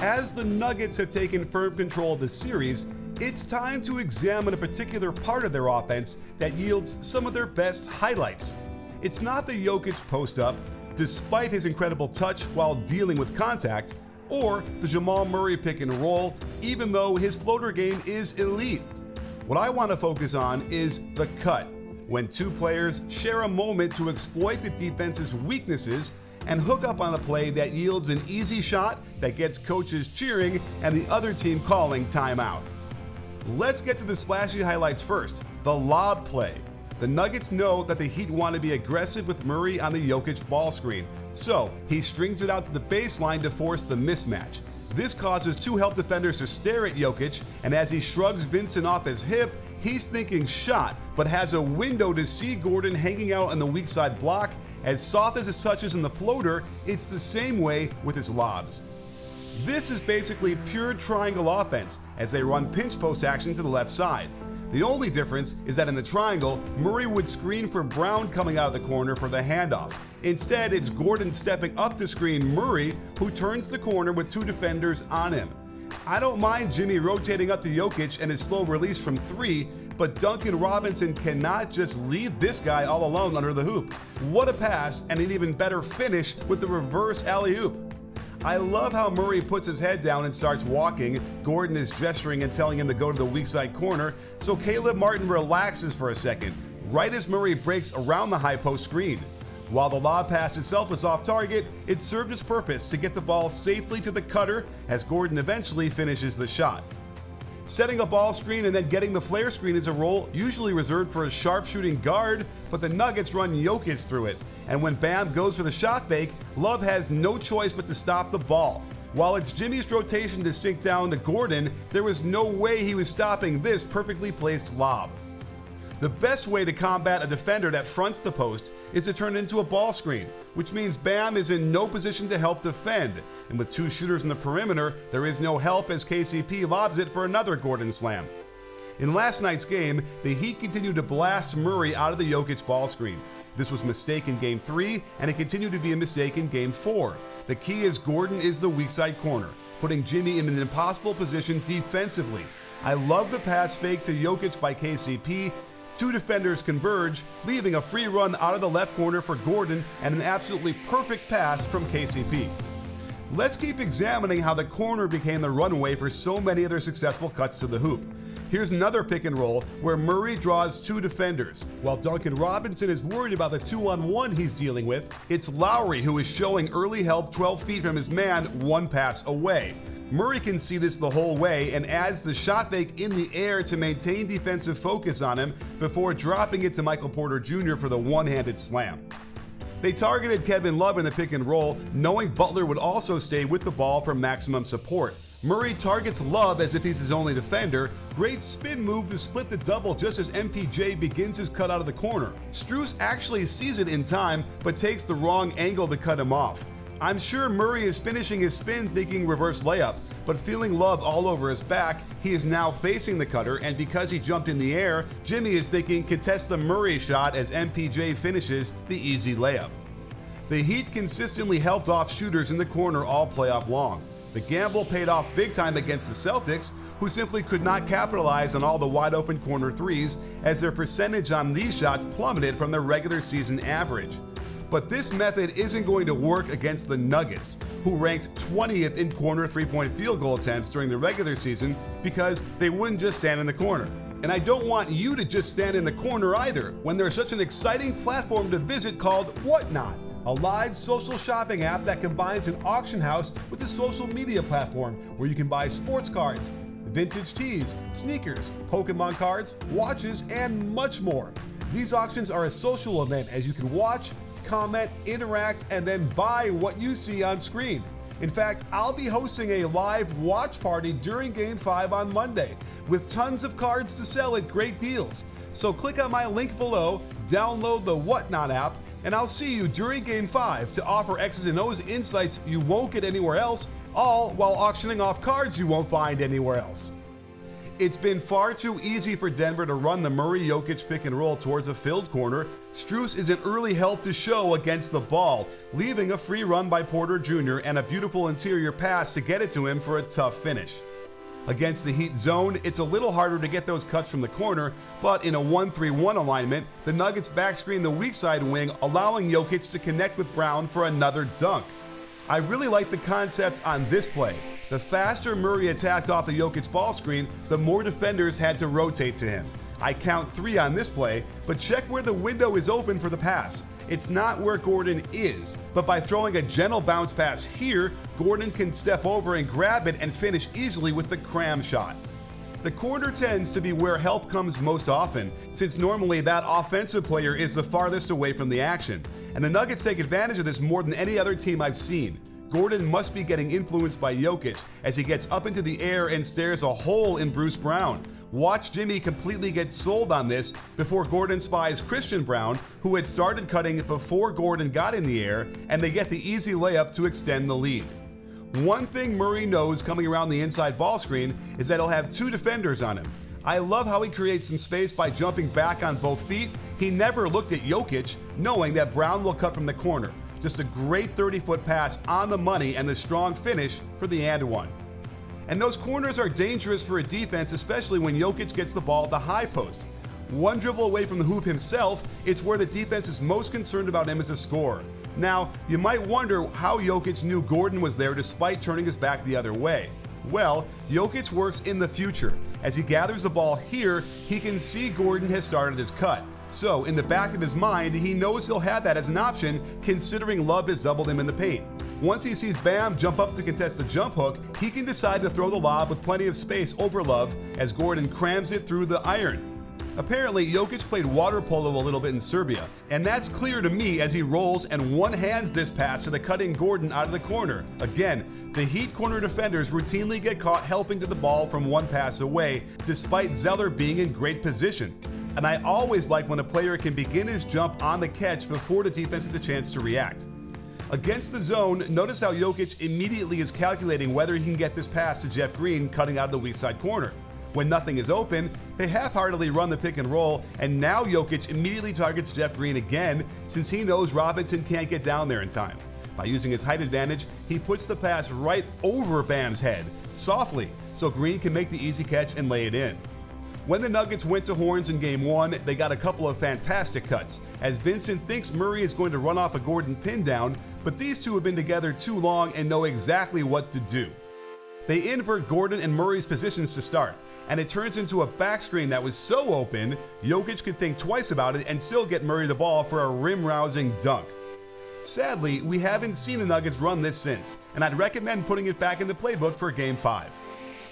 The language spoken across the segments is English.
As the Nuggets have taken firm control of the series, it's time to examine a particular part of their offense that yields some of their best highlights. It's not the Jokic post-up, despite his incredible touch while dealing with contact, or the Jamal Murray pick and roll, even though his floater game is elite. What I want to focus on is the cut, when two players share a moment to exploit the defense's weaknesses and hook up on a play that yields an easy shot that gets coaches cheering and the other team calling timeout. Let's get to the splashy highlights first, the lob play. The Nuggets know that the Heat want to be aggressive with Murray on the Jokic ball screen, so he strings it out to the baseline to force the mismatch. This causes two help defenders to stare at Jokic, and as he shrugs Vincent off his hip, he's thinking shot, but has a window to see Gordon hanging out on the weak side block. As soft as his touches in the floater, it's the same way with his lobs. This is basically pure triangle offense as they run pinch post action to the left side. The only difference is that in the triangle, Murray would screen for Brown coming out of the corner for the handoff. Instead, it's Gordon stepping up to screen Murray, who turns the corner with two defenders on him. I don't mind Jimmy rotating up to Jokic and his slow release from three, but Duncan Robinson cannot just leave this guy all alone under the hoop. What a pass, and an even better finish with the reverse alley-oop. I love how Murray puts his head down and starts walking. Gordon is gesturing and telling him to go to the weak side corner, so Caleb Martin relaxes for a second, right as Murray breaks around the high post screen. While the lob pass itself was off target, it served its purpose to get the ball safely to the cutter as Gordon eventually finishes the shot. Setting a ball screen and then getting the flare screen is a role usually reserved for a sharpshooting guard, but the Nuggets run Jokic through it, and when Bam goes for the shot fake, Love has no choice but to stop the ball. While it's Jimmy's rotation to sink down to Gordon, there was no way he was stopping this perfectly placed lob. The best way to combat a defender that fronts the post is to turn it into a ball screen, which means Bam is in no position to help defend, and with two shooters in the perimeter, there is no help as KCP lobs it for another Gordon slam. In last night's game, the Heat continued to blast Murray out of the Jokic ball screen. This was a mistake in Game 3, and it continued to be a mistake in Game 4. The key is Gordon is the weak side corner, putting Jimmy in an impossible position defensively. I love the pass fake to Jokic by KCP. Two defenders converge, leaving a free run out of the left corner for Gordon and an absolutely perfect pass from KCP. Let's keep examining how the corner became the runway for so many other successful cuts to the hoop. Here's another pick and roll where Murray draws two defenders. While Duncan Robinson is worried about the 2-on-1 he's dealing with, it's Lowry who is showing early help 12 feet from his man, one pass away. Murray can see this the whole way and adds the shot fake in the air to maintain defensive focus on him before dropping it to Michael Porter Jr. for the one-handed slam. They targeted Kevin Love in the pick and roll, knowing Butler would also stay with the ball for maximum support. Murray targets Love as if he's his only defender. Great spin move to split the double just as MPJ begins his cut out of the corner. Strus actually sees it in time, but takes the wrong angle to cut him off. I'm sure Murray is finishing his spin thinking reverse layup, but feeling Love all over his back, he is now facing the cutter, and because he jumped in the air, Jimmy is thinking contest the Murray shot as MPJ finishes the easy layup. The Heat consistently helped off shooters in the corner all playoff long. The gamble paid off big time against the Celtics, who simply could not capitalize on all the wide open corner threes as their percentage on these shots plummeted from their regular season average. But this method isn't going to work against the Nuggets, who ranked 20th in corner three-point field goal attempts during the regular season because they wouldn't just stand in the corner. And I don't want you to just stand in the corner either when there's such an exciting platform to visit called Whatnot, a live social shopping app that combines an auction house with a social media platform where you can buy sports cards, vintage tees, sneakers, Pokemon cards, watches, and much more. These auctions are a social event as you can watch, comment, interact, and then buy what you see on screen. In fact, I'll be hosting a live watch party during Game 5 on Monday with tons of cards to sell at great deals. So click on my link below, download the Whatnot app, and I'll see you during Game 5 to offer X's and O's insights you won't get anywhere else, all while auctioning off cards you won't find anywhere else. It's been far too easy for Denver to run the Murray-Jokic pick and roll towards a filled corner. Strus isn't really helped to show against the ball, leaving a free run by Porter Jr. and a beautiful interior pass to get it to him for a tough finish. Against the Heat zone, it's a little harder to get those cuts from the corner, but in a 1-3-1 alignment, the Nuggets backscreen the weak side wing, allowing Jokic to connect with Brown for another dunk. I really like the concept on this play. The faster Murray attacked off the Jokic ball screen, the more defenders had to rotate to him. I count 3 on this play, but check where the window is open for the pass. It's not where Gordon is, but by throwing a gentle bounce pass here, Gordon can step over and grab it and finish easily with the cram shot. The corner tends to be where help comes most often, since normally that offensive player is the farthest away from the action, and the Nuggets take advantage of this more than any other team I've seen. Gordon must be getting influenced by Jokic as he gets up into the air and stares a hole in Bruce Brown. Watch Jimmy completely get sold on this before Gordon spies Christian Brown, who had started cutting before Gordon got in the air, and they get the easy layup to extend the lead. One thing Murray knows coming around the inside ball screen is that he'll have 2 defenders on him. I love how he creates some space by jumping back on both feet. He never looked at Jokic, knowing that Brown will cut from the corner. Just a great 30-foot pass on the money and the strong finish for the and one. And those corners are dangerous for a defense, especially when Jokic gets the ball at the high post. One dribble away from the hoop himself, it's where the defense is most concerned about him as a scorer. Now, you might wonder how Jokic knew Gordon was there despite turning his back the other way. Well, Jokic works in the future. As he gathers the ball here, he can see Gordon has started his cut. So, in the back of his mind, he knows he'll have that as an option, considering Love has doubled him in the paint. Once he sees Bam jump up to contest the jump hook, he can decide to throw the lob with plenty of space over Love as Gordon crams it through the iron. Apparently, Jokic played water polo a little bit in Serbia, and that's clear to me as he rolls and one-hands this pass to the cutting Gordon out of the corner. Again, the Heat corner defenders routinely get caught helping to the ball from one pass away, despite Zeller being in great position. And I always like when a player can begin his jump on the catch before the defense has a chance to react. Against the zone, notice how Jokic immediately is calculating whether he can get this pass to Jeff Green cutting out of the weak side corner. When nothing is open, they half-heartedly run the pick and roll, and now Jokic immediately targets Jeff Green again since he knows Robinson can't get down there in time. By using his height advantage, he puts the pass right over Bam's head, softly, so Green can make the easy catch and lay it in. When the Nuggets went to horns in Game 1, they got a couple of fantastic cuts, as Vincent thinks Murray is going to run off a Gordon pin down, but these two have been together too long and know exactly what to do. They invert Gordon and Murray's positions to start, and it turns into a back screen that was so open, Jokic could think twice about it and still get Murray the ball for a rim-rousing dunk. Sadly, we haven't seen the Nuggets run this since, and I'd recommend putting it back in the playbook for Game 5.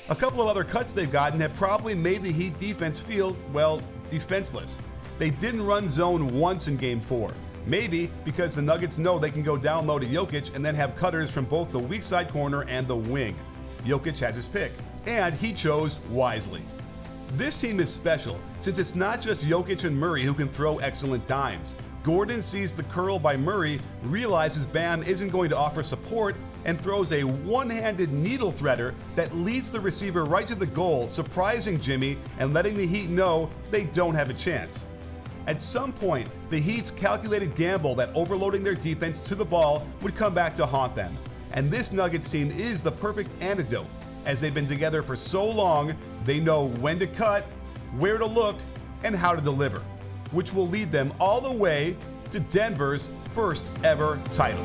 A couple of other cuts they've gotten have probably made the Heat defense feel, well, defenseless. They didn't run zone once in Game 4. Maybe because the Nuggets know they can go down low to Jokic and then have cutters from both the weak side corner and the wing. Jokic has his pick, and he chose wisely. This team is special, since it's not just Jokic and Murray who can throw excellent dimes. Gordon sees the curl by Murray, realizes Bam isn't going to offer support, and throws a one-handed needle threader that leads the receiver right to the goal, surprising Jimmy and letting the Heat know they don't have a chance. At some point, the Heat's calculated gamble that overloading their defense to the ball would come back to haunt them. And this Nuggets team is the perfect antidote. As they've been together for so long, they know when to cut, where to look, and how to deliver, which will lead them all the way to Denver's first ever title.